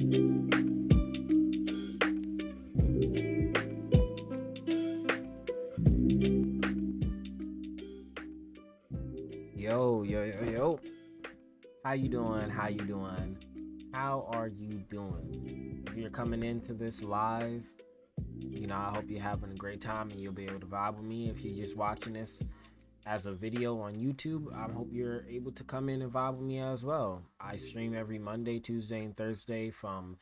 Yo, yo, yo, yo. How you doing? How you doing? How are you doing? If you're coming into this live, I hope you're having a great time and you'll be able to vibe with me. If you're just watching this as a video on YouTube, I hope you're able to come in and vibe with me as well. I stream every Monday, Tuesday, and Thursday from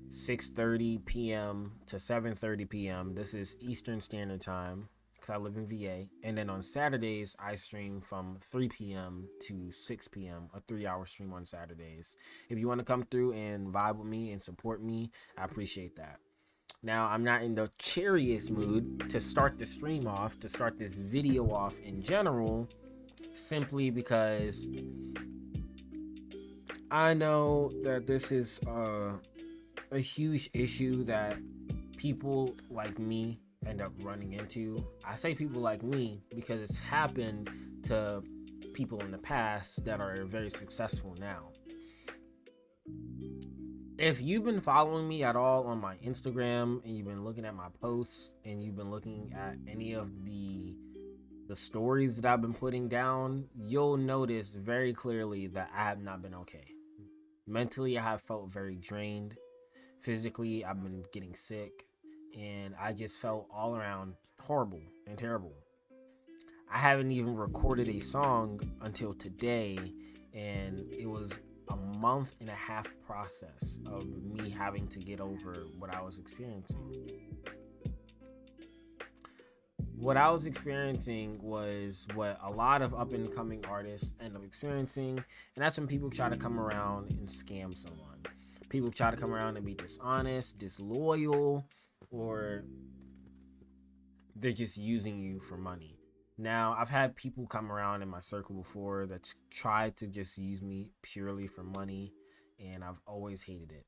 6:30 p.m. to 7:30 p.m. This is Eastern Standard Time because I live in VA. And then on Saturdays, I stream from 3 p.m. to 6 p.m. A 3-hour stream on Saturdays. If you want to come through and vibe with me and support me, I appreciate that. Now, I'm not in the cheeriest mood to start the stream off, to start this video off in general, simply because I know that this is a huge issue that people like me end up running into. I say people like me because it's happened to people in the past that are very successful now. If you've been following me at all on my Instagram and you've been looking at my posts and you've been looking at any of the stories that I've been putting down, you'll notice very clearly that I have not been okay. Mentally, I have felt very drained. Physically, I've been getting sick, and I just felt all around horrible and terrible. I haven't even recorded a song until today, and it was a month and a half process of me having to get over what I was experiencing. What I was experiencing was what a lot of up and coming artists end up experiencing, and that's when people try to come around and scam someone. People try to come around and be dishonest, disloyal, or they're just using you for money. Now, I've had people come around in my circle before that's tried to just use me purely for money, and I've always hated it.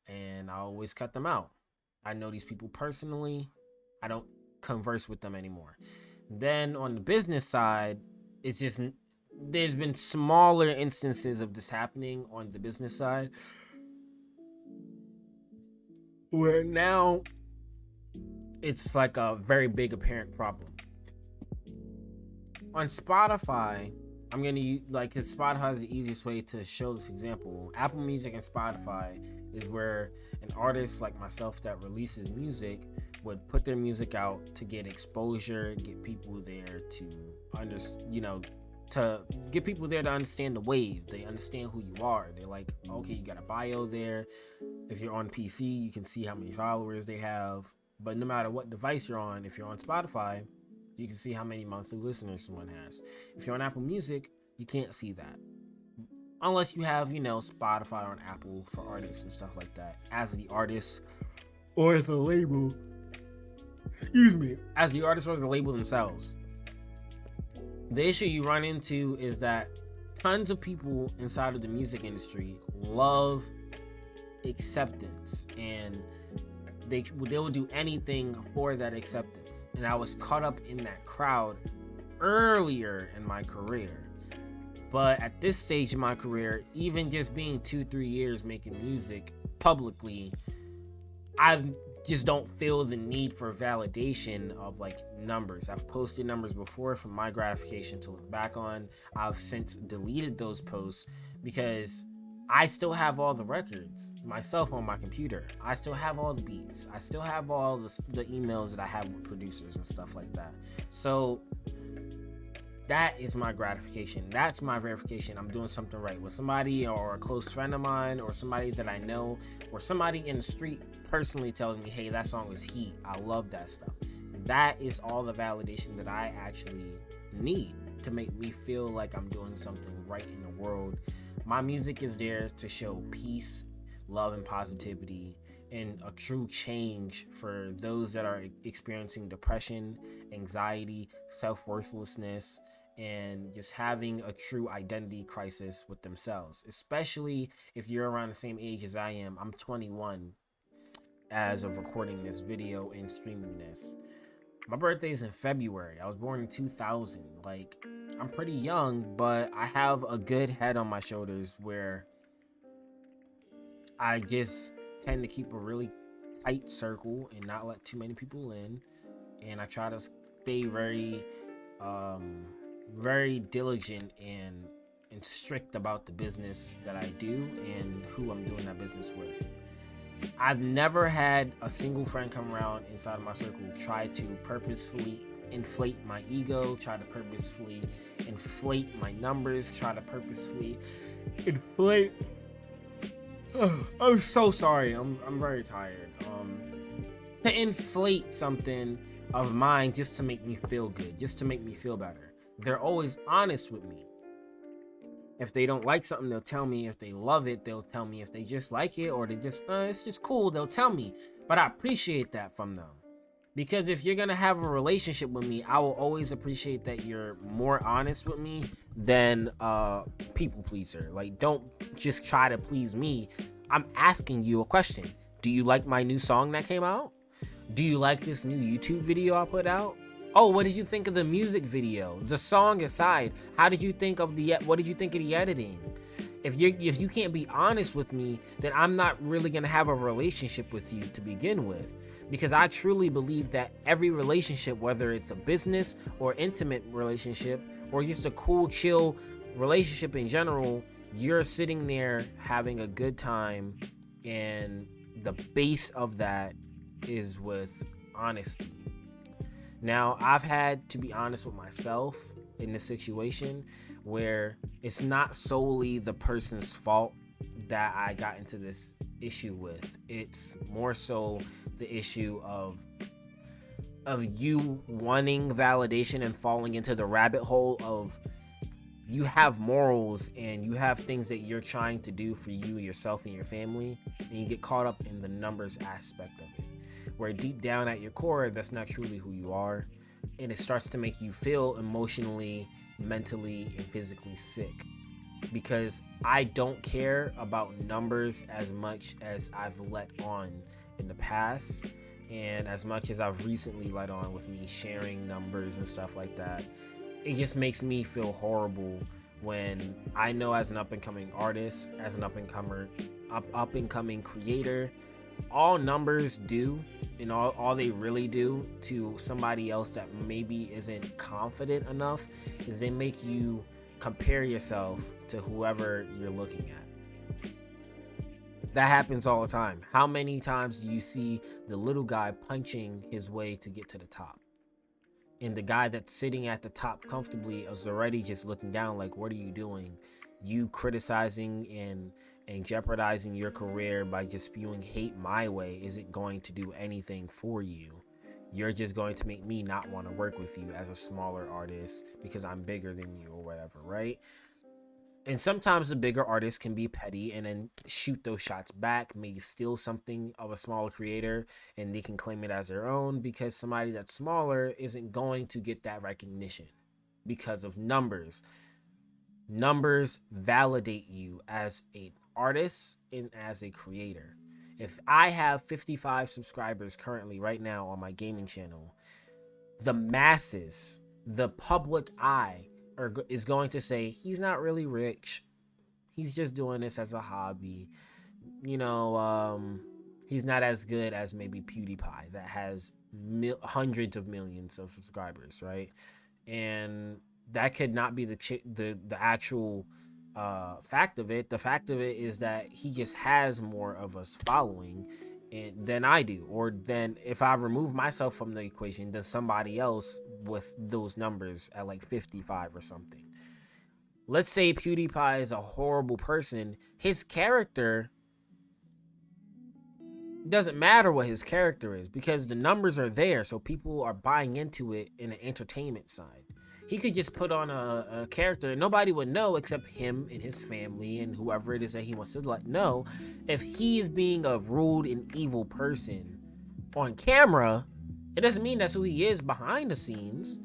And I always cut them out. I know these people personally. I don't converse with them anymore. Then on the business side, it's just there's been smaller instances of this happening on the business side, where now it's like a very big apparent problem. On Spotify, I'm gonna use, cause Spotify is the easiest way to show this example. Apple Music and Spotify is where an artist like myself that releases music would put their music out to get exposure, get people there to to get people there to understand the wave. They understand who you are. They're like, okay, you got a bio there. If you're on PC, you can see how many followers they have. But no matter what device you're on, if you're on Spotify, you can see how many monthly listeners someone has. If you're on Apple Music, you can't see that. Unless you have, Spotify on Apple for artists and stuff like that. As the artist or the label. Excuse me. As the artist or the label themselves. The issue you run into is that tons of people inside of the music industry love acceptance, and they will do anything for that acceptance. And I was caught up in that crowd earlier in my career. But at this stage in my career, even just being 2-3 years making music publicly, I just don't feel the need for validation of numbers. I've posted numbers before for my gratification to look back on. I've since deleted those posts because I still have all the records myself on my computer. I still have all the beats. I still have all the emails that I have with producers and stuff like that. So that is my gratification. That's my verification. I'm doing something right. With somebody or a close friend of mine or somebody that I know or somebody in the street personally tells me, hey, that song is heat. I love that stuff. That is all the validation that I actually need to make me feel like I'm doing something right in the world. My music is there to show peace, love, and positivity, and a true change for those that are experiencing depression, anxiety, self-worthlessness, and just having a true identity crisis with themselves, especially if you're around the same age as I am. I'm 21 as of recording this video and streaming this. My birthday is in February. I was born in 2000. I'm pretty young, but I have a good head on my shoulders where I just tend to keep a really tight circle and not let too many people in. And I try to stay um, very diligent and strict about the business that I do and who I'm doing that business with. I've never had a single friend come around inside of my circle try to purposefully inflate my ego, try to purposefully inflate my numbers, try to purposefully inflate. I'm so sorry. I'm very tired. To inflate something of mine just to make me feel good, just to make me feel better. They're always honest with me. If they don't like something, they'll tell me. If they love it, they'll tell me. If they just like it or they just, it's just cool, they'll tell me. But I appreciate that from them. Because if you're going to have a relationship with me, I will always appreciate that you're more honest with me than people pleaser. Like, don't just try to please me. I'm asking you a question. Do you like my new song that came out? Do you like this new YouTube video I put out? Oh, what did you think of the music video? The song aside, what did you think of the editing? If you can't be honest with me, then I'm not really gonna have a relationship with you to begin with. Because I truly believe that every relationship, whether it's a business or intimate relationship or just a cool, chill relationship in general, you're sitting there having a good time, and the base of that is with honesty. Now, I've had to be honest with myself in this situation where it's not solely the person's fault that I got into this issue with. It's more so the issue of you wanting validation and falling into the rabbit hole of you have morals and you have things that you're trying to do for you, yourself, and your family, and you get caught up in the numbers aspect of it, where deep down at your core, that's not truly who you are, and it starts to make you feel emotionally, mentally, and physically sick. Because I don't care about numbers as much as I've let on in the past, and as much as I've recently let on with me sharing numbers and stuff like that. It just makes me feel horrible when I know, as an up-and-coming artist, as an up-and-coming creator, all numbers do, and all they really do to somebody else that maybe isn't confident enough is they make you compare yourself to whoever you're looking at. That happens all the time. How many times do you see the little guy punching his way to get to the top? And the guy that's sitting at the top comfortably is already just looking down like, what are you doing? You criticizing and jeopardizing your career by just spewing hate my way isn't going to do anything for you. You're just going to make me not want to work with you as a smaller artist because I'm bigger than you or whatever, right? And sometimes the bigger artists can be petty and then shoot those shots back, maybe steal something of a smaller creator, and they can claim it as their own because somebody that's smaller isn't going to get that recognition because of numbers. Numbers validate you as an artist and as a creator. If I have 55 subscribers currently right now on my gaming channel, the masses, the public eye, is going to say he's not really rich, he's just doing this as a hobby, he's not as good as maybe PewDiePie that has hundreds of millions of subscribers, right? And that could not be the actual fact of it. The fact of it is that he just has more of a following than I do, or then if I remove myself from the equation, then somebody else with those numbers at like 55 or something. Let's say PewDiePie is a horrible person. His character doesn't matter what his character is because the numbers are there, so people are buying into it in an entertainment side. He could just put on a character and nobody would know except him and his family and whoever it is that he wants to know. If he is being a rude and evil person on camera, it doesn't mean that's who he is behind the scenes.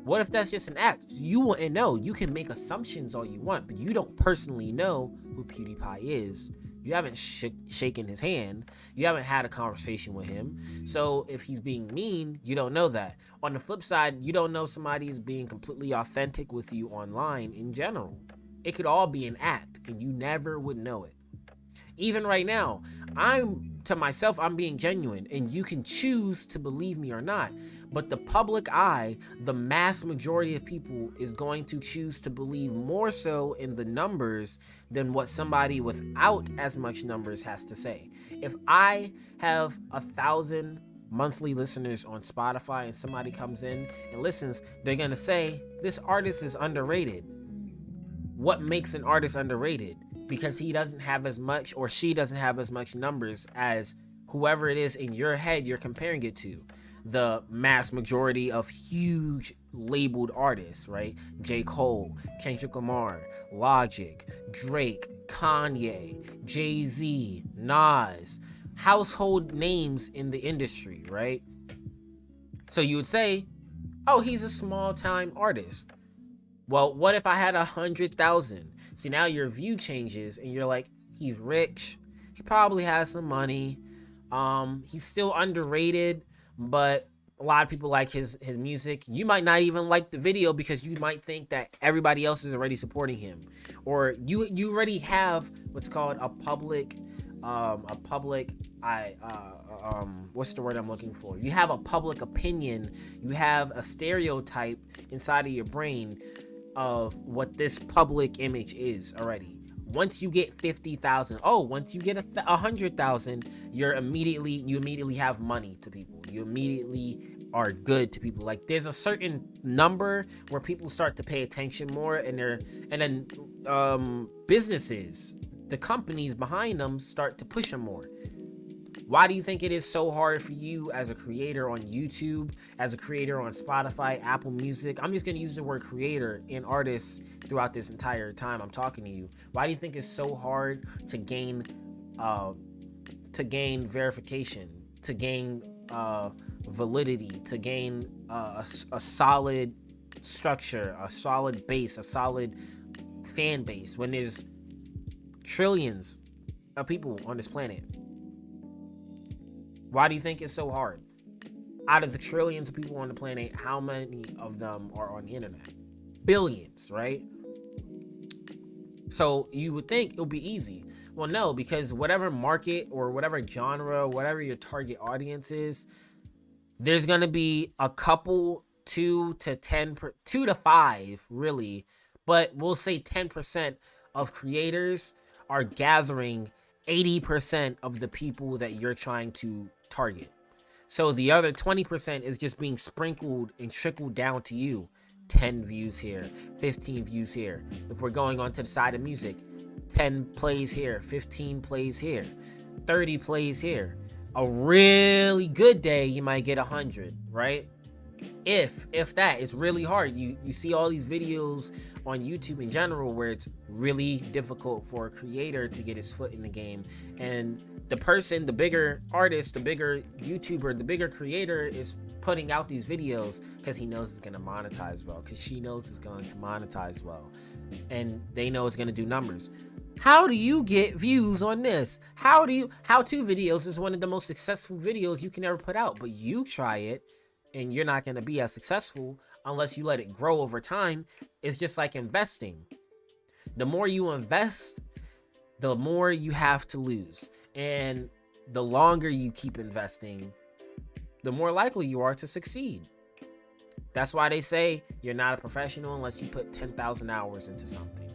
What if that's just an act? You wouldn't know. You can make assumptions all you want, but you don't personally know who PewDiePie is. You haven't shaken his hand. You haven't had a conversation with him. So if he's being mean, you don't know that. On the flip side, you don't know somebody is being completely authentic with you online in general. It could all be an act, and you never would know it. Even right now, to myself, I'm being genuine, and you can choose to believe me or not. But the public eye, the mass majority of people, is going to choose to believe more so in the numbers than what somebody without as much numbers has to say. If I have 1,000 monthly listeners on Spotify and somebody comes in and listens, they're gonna say this artist is underrated. What makes an artist underrated? Because he doesn't have as much, or she doesn't have as much numbers as whoever it is in your head you're comparing it to. The mass majority of huge labeled artists, right? J. Cole, Kendrick Lamar, Logic, Drake, Kanye, Jay-Z, Nas, household names in the industry, right? So you would say, oh, he's a small time artist. Well, what if I had 100,000? See, now your view changes and you're like, he's rich. He probably has some money. He's still underrated, but a lot of people like his music. You might not even like the video because you might think that everybody else is already supporting him, or you already have what's called a public what's the word I'm looking for? You have a public opinion. You have a stereotype inside of your brain of what this public image is already. Once you get 50,000, once you get 100,000, you immediately have money to people. You immediately are good to people. Like, there's a certain number where people start to pay attention more, and then businesses, the companies behind them, start to push them more. Why do you think it is so hard for you as a creator on YouTube, as a creator on Spotify, Apple Music? I'm just going to use the word creator and artist throughout this entire time I'm talking to you. Why do you think it's so hard to gain verification, to gain validity, to gain a solid structure, a solid base, a solid fan base, when there's trillions of people on this planet? Why do you think it's so hard? Out of the trillions of people on the planet, how many of them are on the internet? Billions, right? So you would think it would be easy. Well, no, because whatever market or whatever genre, whatever your target audience is, there's going to be a couple, 2 to 5, really, but we'll say 10% of creators are gathering 80% of the people that you're trying to target. So the other 20% is just being sprinkled and trickled down to you. 10 views here, 15 views here. If we're going on to the side of music, 10 plays here, 15 plays here, 30 plays here. A really good day, you might get 100, right? If that is really hard. You see all these videos on YouTube in general where it's really difficult for a creator to get his foot in the game, and the bigger artist, the bigger YouTuber, the bigger creator is putting out these videos because he knows it's going to monetize well, because she knows it's going to monetize well, and they know it's going to do numbers. How do you get views on this? How-to videos is one of the most successful videos you can ever put out, but you try it and you're not going to be as successful unless you let it grow over time. It's just like investing. The more you invest, the more you have to lose. And the longer you keep investing, the more likely you are to succeed. That's why they say you're not a professional unless you put 10,000 hours into something.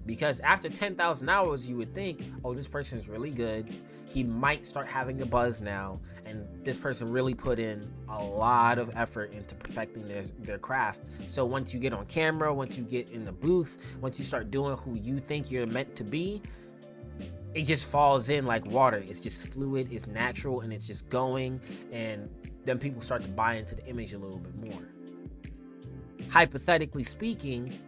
Because after 10,000 hours, you would think, oh, this person is really good. He might start having a buzz now. And this person really put in a lot of effort into perfecting their craft. So once you get on camera, once you get in the booth, once you start doing who you think you're meant to be, it just falls in like water. It's just fluid, it's natural, and it's just going. And then people start to buy into the image a little bit more. Hypothetically speaking,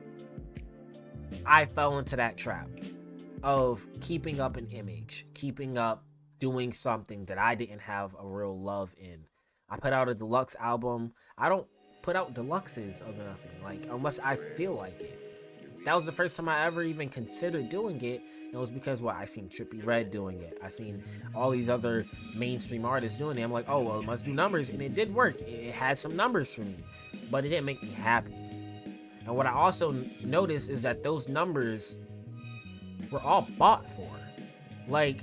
I fell into that trap of keeping up an image, keeping up doing something that I didn't have a real love in. I put out a deluxe album. I don't put out deluxes of nothing, like, unless I feel like it. That was the first time I ever even considered doing it. And it was because, I seen Trippie Redd doing it. I seen all these other mainstream artists doing it. I'm like, oh, well, it must do numbers. And it did work. It had some numbers for me, but it didn't make me happy. And what I also noticed is that those numbers were all bought for. Like,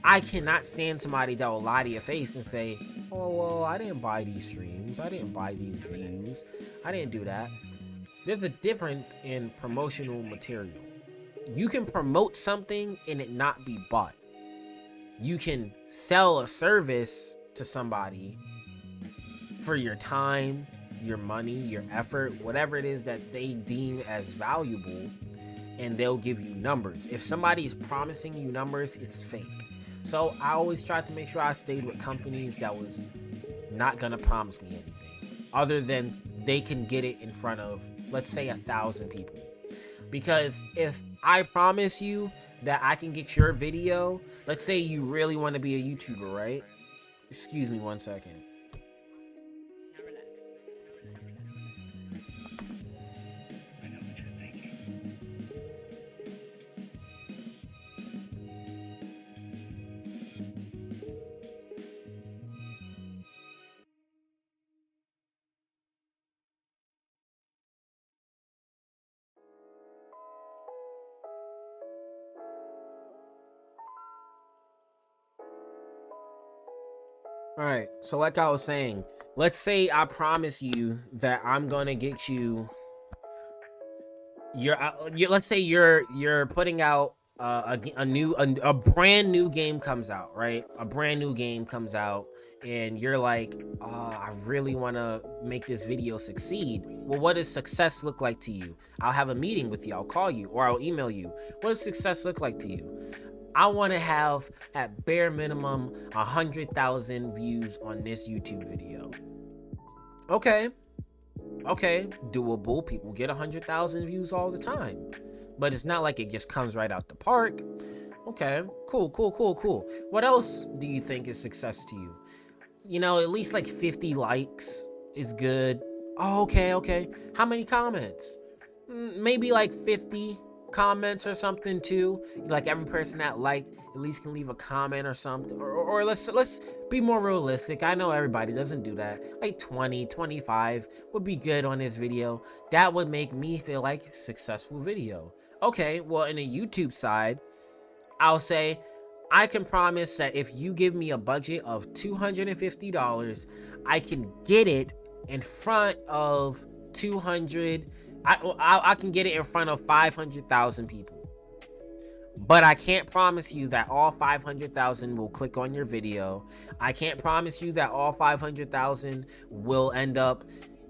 I cannot stand somebody that will lie to your face and say, oh, well, I didn't buy these streams. I didn't buy these views. I didn't do that. There's a difference in promotional material. You can promote something and it not be bought. You can sell a service to somebody for your time, your money, your effort, whatever it is that they deem as valuable, and they'll give you numbers. If somebody is promising you numbers, it's fake. So I always tried to make sure I stayed with companies that was not gonna promise me anything other than they can get it in front of, let's say, 1,000 people. Because if I promise you that I can get your video, let's say you really want to be a YouTuber, right? Excuse me 1 second. All right, so like I was saying, let's say I promise you that I'm gonna get you let's say you're putting out a brand new game comes out, right? A brand new game comes out, and you're like, oh, I really want to make this video succeed. Well, what does success look like to you? I'll have a meeting with you. I'll call you or I'll email you. What does success look like to you? I want to have at bare minimum 100,000 views on this YouTube video. Okay, doable. People get 100,000 views all the time, but it's not like it just comes right out the park. Okay, cool. What else do you think is success to you? You know, at least like 50 likes is good. Oh, okay. How many comments? Maybe like 50 comments or something too. Like every person that liked at least can leave a comment or something. Or let's be more realistic. I know everybody doesn't do that. Like 20, 25 would be good on this video. That would make me feel like successful video. Okay, well, in the YouTube side, I'll say I can promise that if you give me a budget of $250, I can get it in front of 200. I can get it in front of 500,000 people. But I can't promise you that all 500,000 will click on your video. I can't promise you that all 500,000 will end up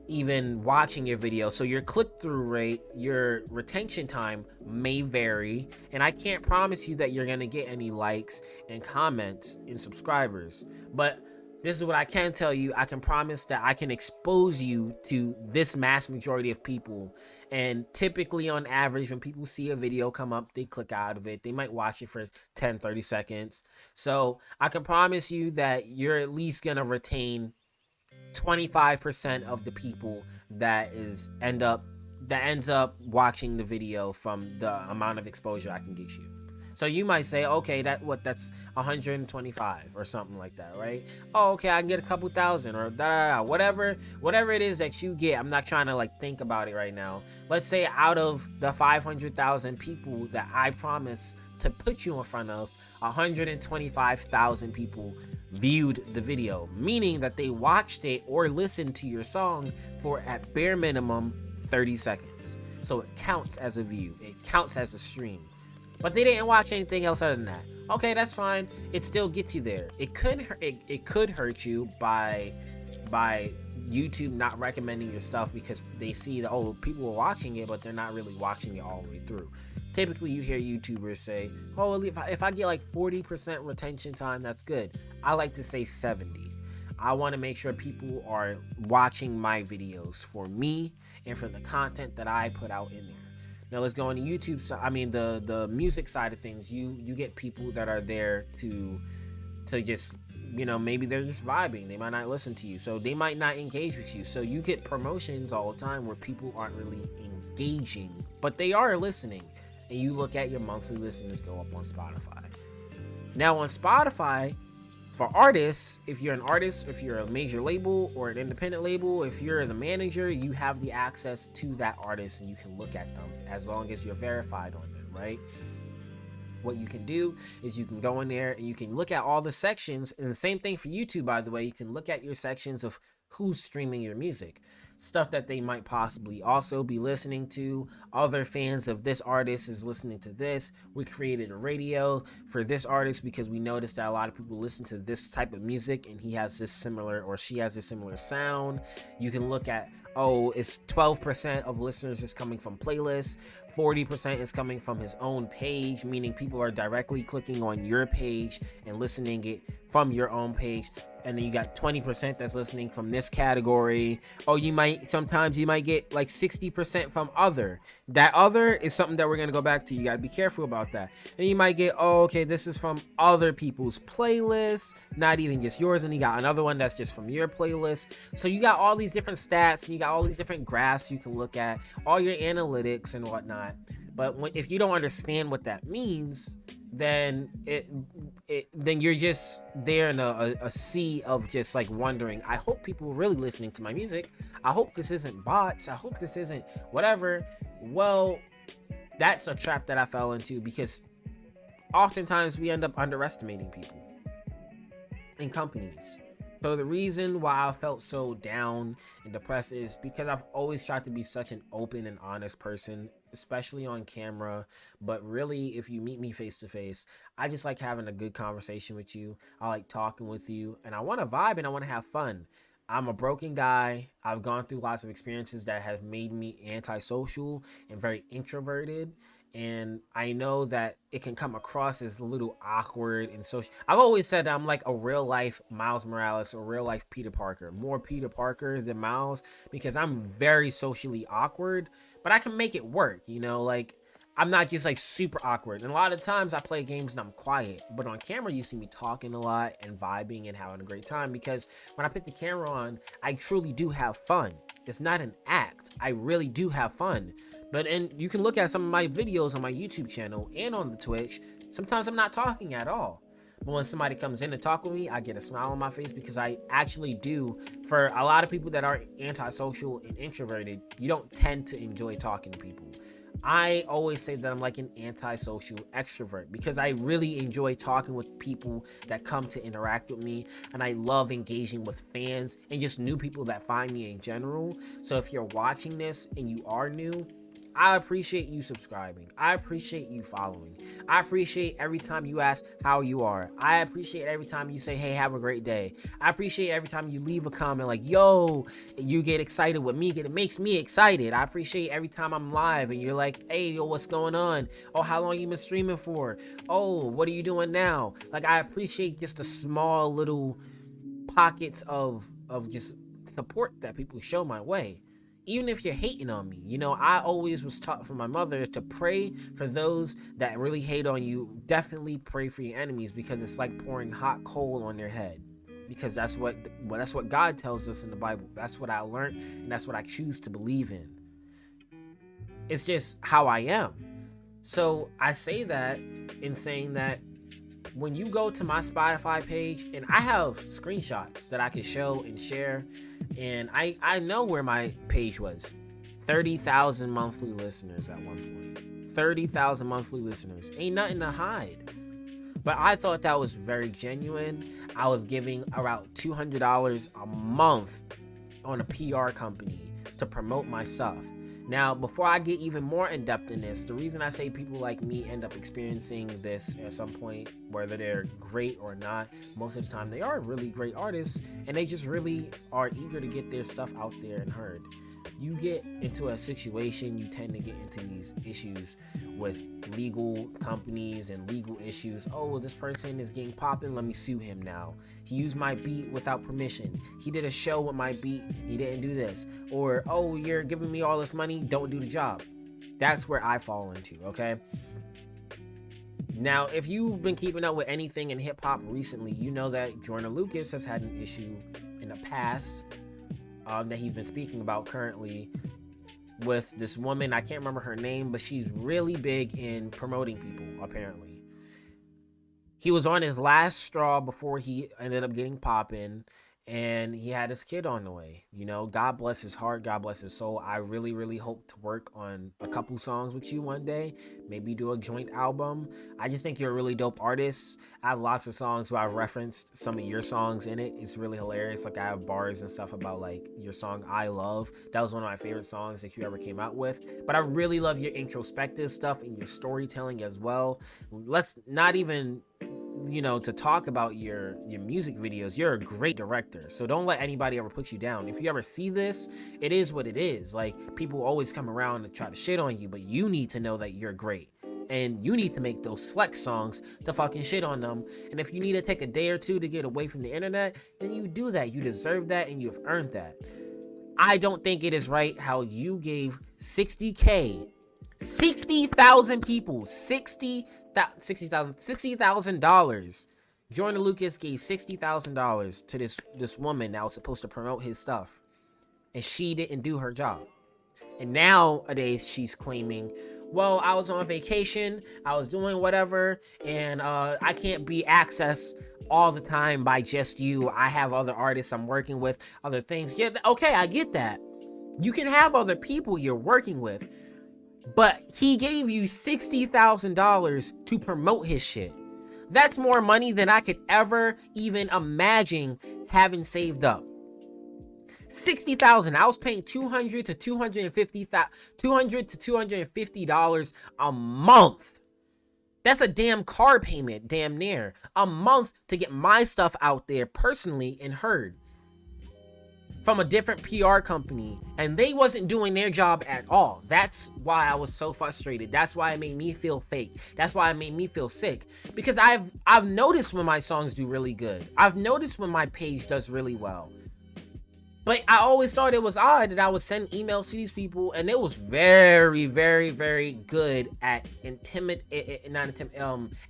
even watching your video. So your click-through rate, your retention time may vary, and I can't promise you that you're gonna get any likes and comments and subscribers. But this is what I can tell you. I can promise that I can expose you to this mass majority of people. And typically on average, when people see a video come up, they click out of it. They might watch it for 10, 30 seconds. So I can promise you that you're at least gonna retain 25% of the people that ends up watching the video from the amount of exposure I can get you. So you might say, okay, that's 125 or something like that, right? Oh, okay, I can get a couple thousand or whatever it is that you get. I'm not trying to like think about it right now. Let's say out of the 500,000 people that I promise to put you in front of, 125,000 people viewed the video, meaning that they watched it or listened to your song for at bare minimum 30 seconds. So it counts as a view, it counts as a stream. But they didn't watch anything else other than that. Okay, that's fine. It still gets you there. It could hurt you by YouTube not recommending your stuff because they see that, oh, people are watching it, but they're not really watching it all the way through. Typically, you hear YouTubers say, oh, if I get like 40% retention time, that's good. I like to say 70. I want to make sure people are watching my videos for me and for the content that I put out in there. Now let's go on the YouTube side. I mean, the music side of things. You get people that are there to just, you know, maybe they're just vibing. They might not listen to you, so they might not engage with you. So you get promotions all the time where people aren't really engaging, but they are listening. And you look at your monthly listeners go up on Spotify. Now on Spotify, for artists, if you're an artist, if you're a major label or an independent label, if you're the manager, you have the access to that artist and you can look at them as long as you're verified on them, right? what you can do is you can go in there and you can look at all the sections. And the same thing for YouTube, by the way. You can look at your sections of who's streaming your music, stuff that they might possibly also be listening to. Other fans of this artist is listening to this. We created a radio for this artist because we noticed that a lot of people listen to this type of music and he has this similar, or she has this similar sound. You can look at, oh, it's 12% of listeners is coming from playlists, 40% is coming from his own page, meaning people are directly clicking on your page and listening it from your own page. And then you got 20% that's listening from this category. Oh, sometimes you might get like 60% from other. That other is something that we're going to go back to. You got to be careful about that. And you might get, oh, okay, this is from other people's playlists, not even just yours. And you got another one that's just from your playlist. So you got all these different stats and you got all these different graphs you can look at, all your analytics and whatnot. But if you don't understand what that means, then then you're just there in a sea of just like wondering, I hope people are really listening to my music. I hope this isn't bots. I hope this isn't whatever. Well, that's a trap that I fell into, because oftentimes we end up underestimating people in companies. So the reason why I felt so down and depressed is because I've always tried to be such an open and honest person, especially on camera. But really, if you meet me face to face, I just like having a good conversation with you. I like talking with you, and I want to vibe and I want to have fun. I'm a broken guy. I've gone through lots of experiences that have made me antisocial and very introverted. And I know that it can come across as a little awkward and social. I've always said that I'm like a real life Miles Morales or real life Peter Parker. More Peter Parker than Miles, because I'm very socially awkward, but I can make it work, like I'm not just like super awkward. And a lot of times I play games and I'm quiet, but on camera you see me talking a lot and vibing and having a great time, because when I put the camera on, I truly do have fun. It's not an act. I really do have fun. And you can look at some of my videos on my YouTube channel and on the Twitch. Sometimes I'm not talking at all. But when somebody comes in to talk with me, I get a smile on my face, because I actually do. For a lot of people that are antisocial and introverted, you don't tend to enjoy talking to people. I always say that I'm like an antisocial extrovert, because I really enjoy talking with people that come to interact with me, and I love engaging with fans and just new people that find me in general. So if you're watching this and you are new, I appreciate you subscribing. I appreciate you following. I appreciate every time you ask how you are. I appreciate every time you say, hey, have a great day. I appreciate every time you leave a comment like, yo, you get excited with me. It makes me excited. I appreciate every time I'm live and you're like, hey, yo, what's going on? Oh, how long you been streaming for? Oh, what are you doing now? Like, I appreciate just the small little pockets of just support that people show my way. Even if you're hating on me, I always was taught from my mother to pray for those that really hate on you. Definitely pray for your enemies, because it's like pouring hot coal on their head. Because that's what God tells us in the Bible. That's what I learned, and that's what I choose to believe in. It's just how I am. So I say that in saying that when you go to my Spotify page, and I have screenshots that I can show and share, and I know where my page was. 30,000 monthly listeners at one point. 30,000 monthly listeners. Ain't nothing to hide. But I thought that was very genuine. I was giving around $200 a month on a PR company to promote my stuff. Now, before I get even more in depth in this, the reason I say people like me end up experiencing this at some point, whether they're great or not, most of the time they are really great artists, and they just really are eager to get their stuff out there and heard. You get into a situation, you tend to get into these issues with legal companies and legal issues. Oh, this person is getting popping, let me sue him now. He used my beat without permission. He did a show with my beat, he didn't do this. Or, oh, you're giving me all this money, don't do the job. That's where I fall into, okay? Now, if you've been keeping up with anything in hip-hop recently, you know that Jordan Lucas has had an issue in the past that he's been speaking about currently with this woman. I can't remember her name, but she's really big in promoting people, apparently. He was on his last straw before he ended up getting poppin', and he had his kid on the way. You know, God bless his heart, God bless his soul. I really, really hope to work on a couple songs with you one day. Maybe do a joint album. I just think you're a really dope artist. I have lots of songs where I've referenced some of your songs in it. It's really hilarious. Like, I have bars and stuff about like your song I Love. That was one of my favorite songs that you ever came out with. But I really love your introspective stuff and your storytelling as well. Let's not even, you know, to talk about your music videos. You're a great director, so don't let anybody ever put you down. If you ever see this, it is what it is. Like, people always come around to try to shit on you, but you need to know that you're great, and you need to make those flex songs to fucking shit on them. And if you need to take a day or two to get away from the internet, then you do that. You deserve that, and you've earned that. I don't think it is right how you gave 60K, 60,000 people, $60,000. Jordan Lucas gave $60,000 to this woman that was supposed to promote his stuff, and she didn't do her job. And nowadays she's claiming, well, I was on vacation, I was doing whatever, and I can't be accessed all the time by just you. I have other artists I'm working with, other things. Yeah, okay, I get that. You can have other people you're working with, but he gave you $60,000 to promote his shit. That's more money than I could ever even imagine having saved up. $60,000. I was paying $200 to $250 a month. That's a damn car payment, damn near a month, to get my stuff out there personally and heard from a different PR company, and they wasn't doing their job at all. That's why I was so frustrated. That's why it made me feel fake. That's why it made me feel sick, because I've noticed when my songs do really good. I've noticed when my page does really well. But I always thought it was odd that I would send emails to these people, and it was very, very, very good at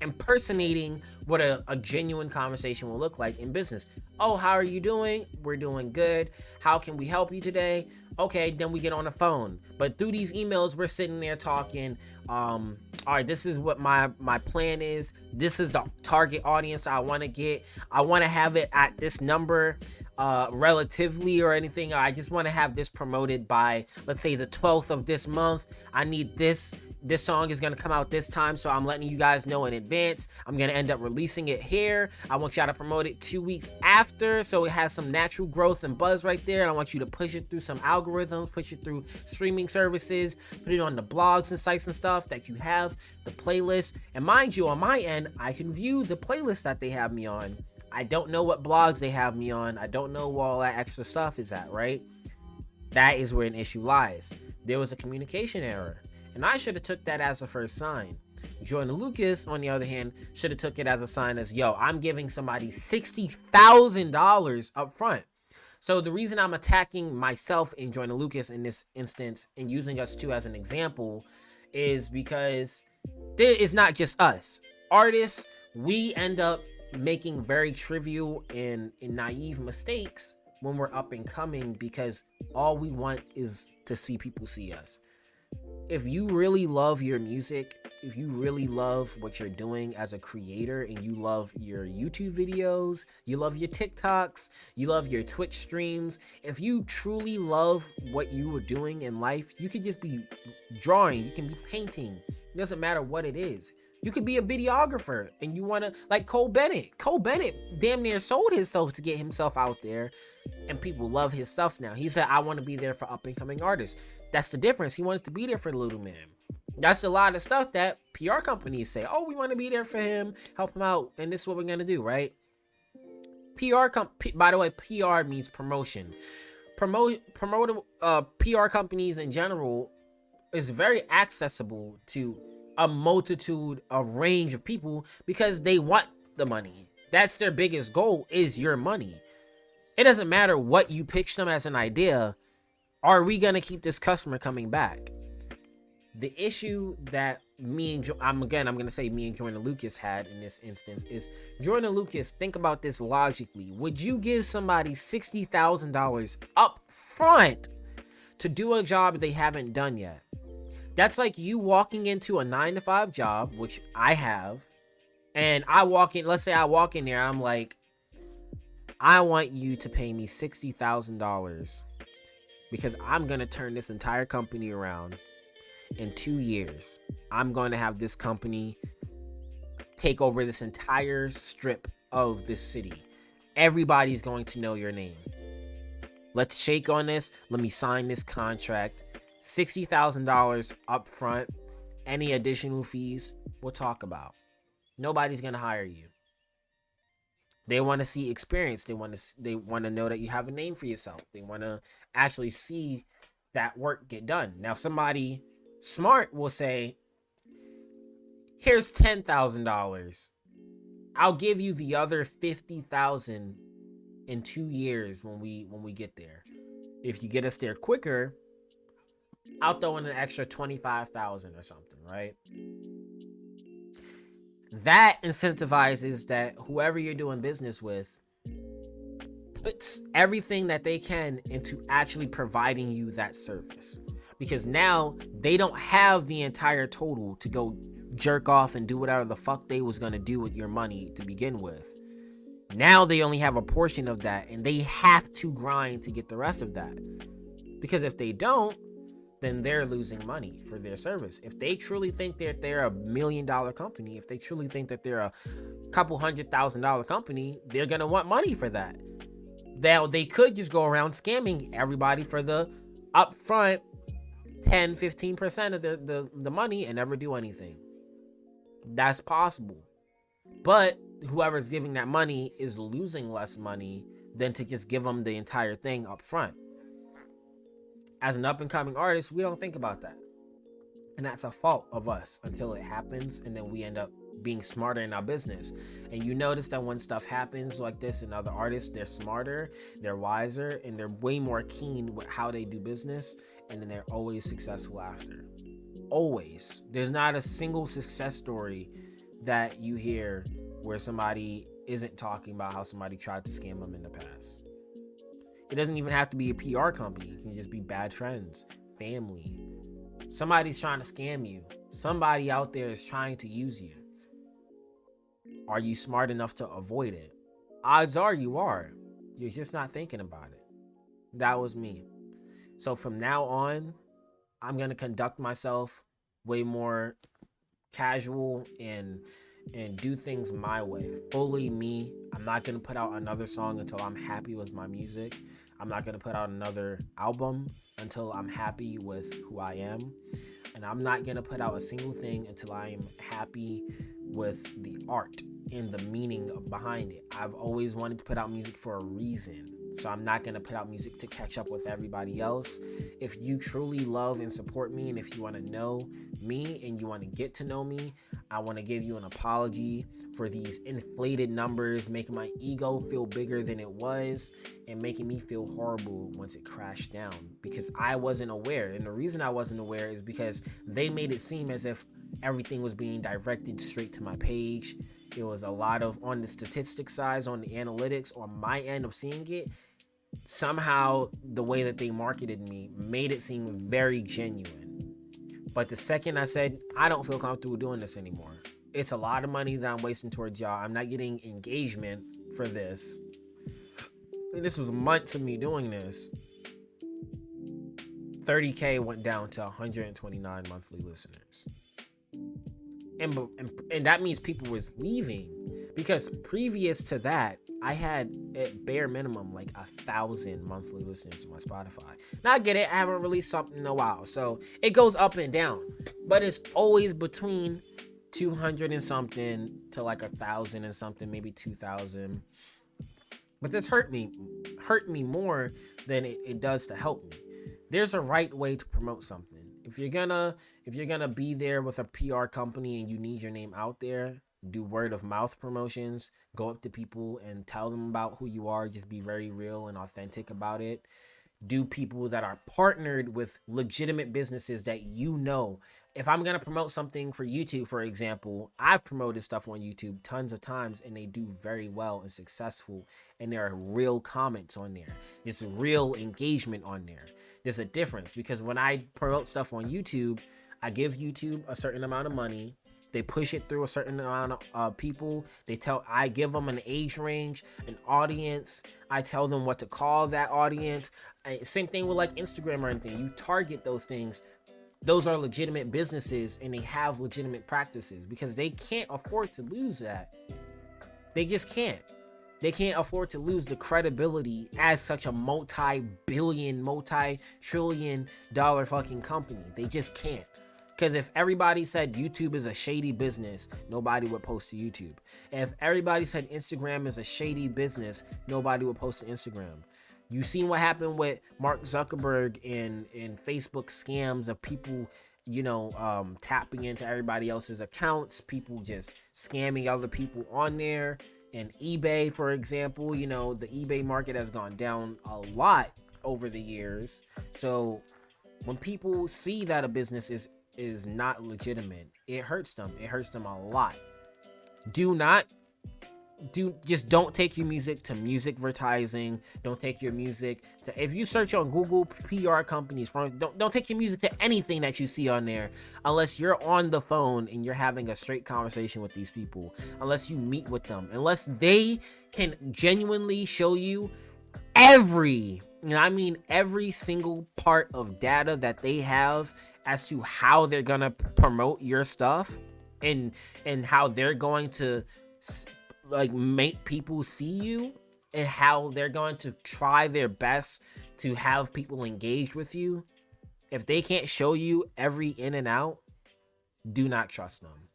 impersonating what a genuine conversation will look like in business. Oh, how are you doing? We're doing good. How can we help you today? Okay, then we get on the phone. But through these emails, we're sitting there talking. All right, this is what my plan is. This is the target audience I want to get. I want to have it at this number, relatively, or anything. I just want to have this promoted by, let's say, the 12th of this month. I need this song is going to come out this time, so I'm letting you guys know in advance. I'm going to end up releasing it here. I want y'all to promote it 2 weeks after, so it has some natural growth and buzz right there. And I want you to push it through some algorithms, push it through streaming services, put it on the blogs and sites and stuff that you have, the playlist. And mind you, on my end, I can view the playlist that they have me on. I don't know what blogs they have me on. I don't know where all that extra stuff is at, right? That is where an issue lies. There was a communication error, and I should have took that as a first sign. Jordan Lucas, on the other hand, should have took it as a sign as, yo, I'm giving somebody $60,000 up front. So the reason I'm attacking myself and Jordan Lucas in this instance and using us two as an example is because it's not just us. Artists, we end up making very trivial and naive mistakes when we're up and coming, because all we want is to see people see us. If you really love your music, if you really love what you're doing as a creator, and you love your YouTube videos, you love your TikToks, you love your Twitch streams, if you truly love what you were doing in life, you could just be drawing, you can be painting, it doesn't matter what it is. You could be a videographer and you want to, like Cole Bennett damn near sold himself to get himself out there, and people love his stuff now. He said, I want to be there for up and coming artists. That's the difference. He wanted to be there for the little man. That's a lot of stuff that PR companies say, oh, we want to be there for him, help him out, and this is what we're going to do, right? By the way, PR means promotion. PR companies in general is very accessible to a multitude, a range of people, because they want the money. That's their biggest goal, is your money. It doesn't matter what you pitch them as an idea. Are we going to keep this customer coming back? The issue that I'm going to say me and Jordan Lucas had in this instance is, Jordan Lucas, think about this logically. Would you give somebody $60,000 up front to do a job they haven't done yet? That's like you walking into a 9-to-5 job, which I have, and let's say I walk in there, I'm like, I want you to pay me $60,000 because I'm going to turn this entire company around in 2 years. I'm going to have this company take over this entire strip of this city. Everybody's going to know your name. Let's shake on this. Let me sign this contract. $60,000 up front. Any additional fees, we'll talk about. Nobody's going to hire you. They want to see experience. They want to know that you have a name for yourself. They want to actually see that work get done. Now, somebody smart will say, here's $10,000. I'll give you the other $50,000 in 2 years when we get there. If you get us there quicker, I'll throw in an extra $25,000 or something, right? That incentivizes that whoever you're doing business with puts everything that they can into actually providing you that service. Because now they don't have the entire total to go jerk off and do whatever the fuck they was gonna do with your money to begin with. Now they only have a portion of that, and they have to grind to get the rest of that. Because if they don't, then they're losing money for their service. If they truly think that they're $1 million company, if they truly think that they're a couple $100,000 company, they're gonna want money for that. Now they could just go around scamming everybody for the upfront 10-15% of the money and never do anything. That's possible. But whoever's giving that money is losing less money than to just give them the entire thing up front. As an up-and-coming artist, we don't think about that. And that's a fault of us until it happens, and then we end up being smarter in our business. And you notice that when stuff happens like this in other artists, they're smarter, they're wiser, and they're way more keen with how they do business, and then they're always successful after. Always. There's not a single success story that you hear where somebody isn't talking about how somebody tried to scam them in the past. It doesn't even have to be a PR company. It can just be bad friends, family. Somebody's trying to scam you. Somebody out there is trying to use you. Are you smart enough to avoid it? Odds are you are. You're just not thinking about it. That was me. So from now on, I'm going to conduct myself way more casual and do things my way, fully me. I'm not going to put out another song until I'm happy with my music. I'm not going to put out another album until I'm happy with who I am. And I'm not going to put out a single thing until I am happy with the art and the meaning behind it. I've always wanted to put out music for a reason. So I'm not going to put out music to catch up with everybody else. If you truly love and support me, and if you want to know me and you want to get to know me, I want to give you an apology for these inflated numbers, making my ego feel bigger than it was and making me feel horrible once it crashed down, because I wasn't aware. And the reason I wasn't aware is because they made it seem as if everything was being directed straight to my page. It was a lot of, on the statistics side, on the analytics, on my end of seeing it, somehow the way that they marketed me made it seem very genuine. But the second I said, I don't feel comfortable doing this anymore. It's a lot of money that I'm wasting towards y'all. I'm not getting engagement for this. And this was months of me doing this. 30K went down to 129 monthly listeners. And that means people was leaving, because previous to that, I had at bare minimum like 1,000 monthly listeners to my Spotify. Now I get it, I haven't released something in a while, so it goes up and down, but it's always between 200 and something to like 1,000 and something, maybe 2,000. But this hurt me more than it does to help me. There's a right way to promote something. If you're gonna be there with a PR company and you need your name out there, do word of mouth promotions, go up to people and tell them about who you are. Just be very real and authentic about it. Do people that are partnered with legitimate businesses that you know. If I'm going to promote something for YouTube, for example, I've promoted stuff on YouTube tons of times and they do very well and successful. And there are real comments on there. There's real engagement on there. There's a difference, because when I promote stuff on YouTube, I give YouTube a certain amount of money. They push it through a certain amount of people. I give them an age range, an audience. I tell them what to call that audience. Same thing with like Instagram or anything. You target those things. Those are legitimate businesses and they have legitimate practices because they can't afford to lose that. They just can't. They can't afford to lose the credibility as such a multi-billion, multi-trillion dollar fucking company. They just can't. Because if everybody said YouTube is a shady business, nobody would post to YouTube. If everybody said Instagram is a shady business, nobody would post to Instagram. You seen what happened with Mark Zuckerberg and Facebook scams of people, tapping into everybody else's accounts, people just scamming other people on there. And eBay, for example, the eBay market has gone down a lot over the years. So when people see that a business is not legitimate, it hurts them. It hurts them a lot. Just don't take your music to music advertising. Don't take your music to, if you search on Google PR companies, don't take your music to anything that you see on there unless you're on the phone and you're having a straight conversation with these people, unless you meet with them, unless they can genuinely show you every single part of data that they have as to how they're gonna promote your stuff and how they're going to like make people see you and how they're going to try their best to have people engage with you. If they can't show you every in and out, do not trust them.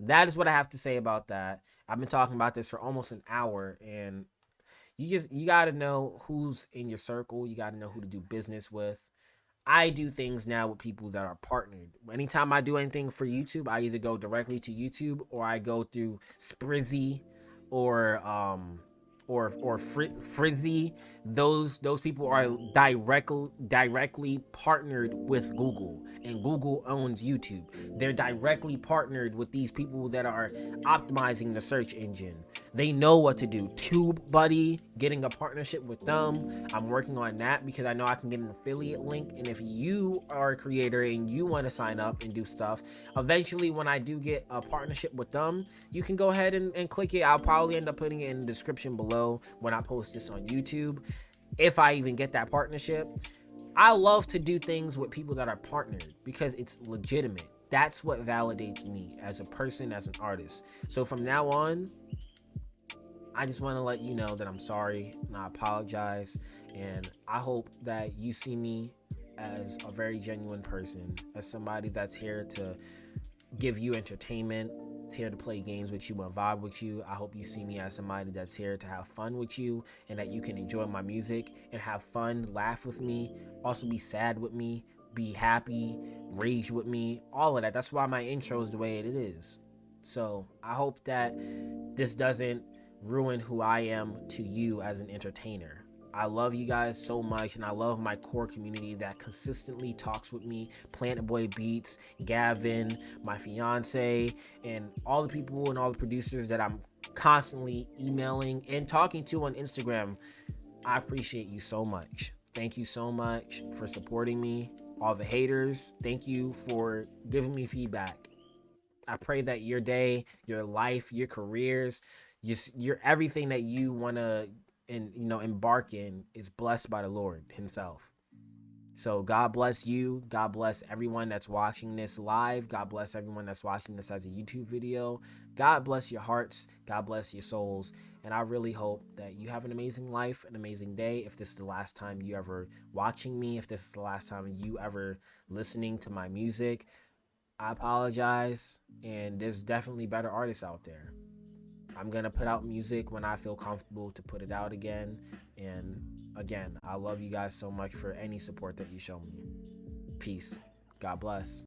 That is what I have to say about that. I've been talking about this for almost an hour, and you got to know who's in your circle. You got to know who to do business with. I do things now with people that are partnered. Anytime I do anything for YouTube, I either go directly to YouTube or I go through Sprizzy or Frizzy. Those people are directly partnered with Google, and Google owns YouTube. They're directly partnered with these people that are optimizing the search engine. They know what to do. TubeBuddy, getting a partnership with them. I'm working on that because I know I can get an affiliate link, and if you are a creator and you want to sign up and do stuff, eventually when I do get a partnership with them, you can go ahead and click it. I'll probably end up putting it in the description below when I post this on YouTube, if I even get that partnership. I love to do things with people that are partnered because it's legitimate. That's what validates me as a person, as an artist. So from now on, I just want to let you know that I'm sorry and I apologize, and I hope that you see me as a very genuine person, as somebody that's here to give you entertainment, here to play games with you and vibe with you. I hope you see me as somebody that's here to have fun with you, and that you can enjoy my music and have fun, laugh with me, also be sad with me, be happy, rage with me, all of that. That's why my intro is the way it is. So I hope that this doesn't ruin who I am to you as an entertainer. I love you guys so much, and I love my core community that consistently talks with me. Planet Boy Beats, Gavin, my fiance, and all the people and all the producers that I'm constantly emailing and talking to on Instagram. I appreciate you so much. Thank you so much for supporting me. All the haters, thank you for giving me feedback. I pray that your day, your life, your careers, your everything that you want to embark in is blessed by the Lord himself. So God bless you. God bless everyone that's watching this live. God bless everyone that's watching this as a YouTube video. God bless your hearts. God bless your souls. And I really hope that you have an amazing life, an amazing day. If this is the last time you ever watching me, if this is the last time you ever listening to my music, I apologize. And there's definitely better artists out there. I'm going to put out music when I feel comfortable to put it out again. And again, I love you guys so much for any support that you show me. Peace. God bless.